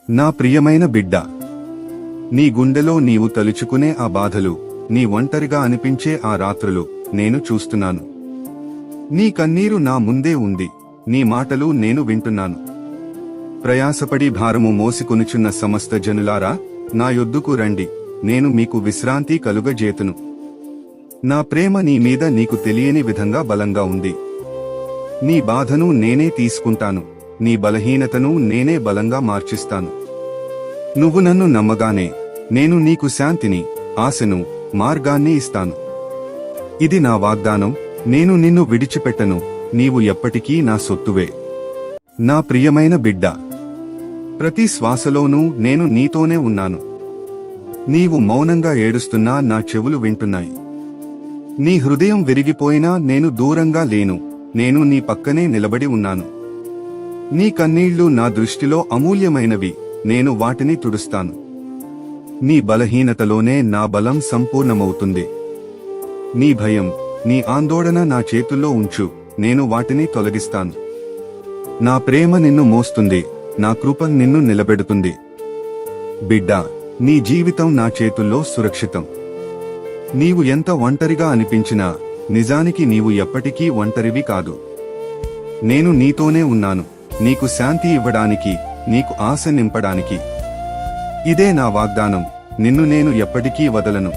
నా ప్రియమైన బిడ్డ, నీ గుండెలో నీవు తలుచుకునే ఆ బాధలు, నీ ఒంటరిగా అనిపించే ఆ రాత్రులు నేను చూస్తున్నాను. నీ కన్నీరు నా ముందే ఉంది, నీ మాటలు నేను వింటున్నాను. ప్రయాసపడి భారము మోసికొనుచున్న సమస్త జనులారా, నా యొద్దకు రండి, నేను మీకు విశ్రాంతి కలుగజేతును. నా ప్రేమ నీ మీద నీకు తెలియని విధంగా బలంగా ఉంది. నీ బాధను నేనే తీసుకుంటాను, నీ బలహీనతను నేనే బలంగా మార్చిస్తాను. నువ్వు నన్ను నమ్మగానే నేను నీకు శాంతిని, ఆశను, మార్గాన్ని ఇస్తాను. ఇది నా వాగ్దానం, నేను నిన్ను విడిచిపెట్టను, నీవు ఎప్పటికీ నా సొత్తువే. నా ప్రియమైన బిడ్డ, ప్రతి శ్వాసలోనూ నేను నీతోనే ఉన్నాను. నీవు మౌనంగా ఏడుస్తున్నా నా చెవులు వింటున్నాయి. నీ హృదయం విరిగిపోయినా నేను దూరంగా లేను, నేను నీ పక్కనే నిలబడి ఉన్నాను. నీ కన్నీళ్లు నా దృష్టిలో అమూల్యమైనవి, నేను వాటిని తుడుస్తాను. నీ బలహీనతలోనే నా బలం సంపూర్ణమవుతుంది. నీ భయం, నీ ఆందోళన నా చేతుల్లో ఉంచు, నేను వాటిని తొలగిస్తాను. నా ప్రేమ నిన్ను మోస్తుంది, నా కృప నిన్ను నిలబెడుతుంది. బిడ్డా, నీ జీవితం నా చేతుల్లో సురక్షితం. నీవు ఎంత ఒంటరిగా అనిపించినా నిజానికి నీవు ఎప్పటికీ ఒంటరివి కాదు. నేను నీతోనే ఉన్నాను, నీకు శాంతి ఇవ్వడానికి, నీకు ఆశ నింపడానికి. ఇదే నా వాగ్దానం, నిన్ను నేను ఎప్పటికీ వదలను.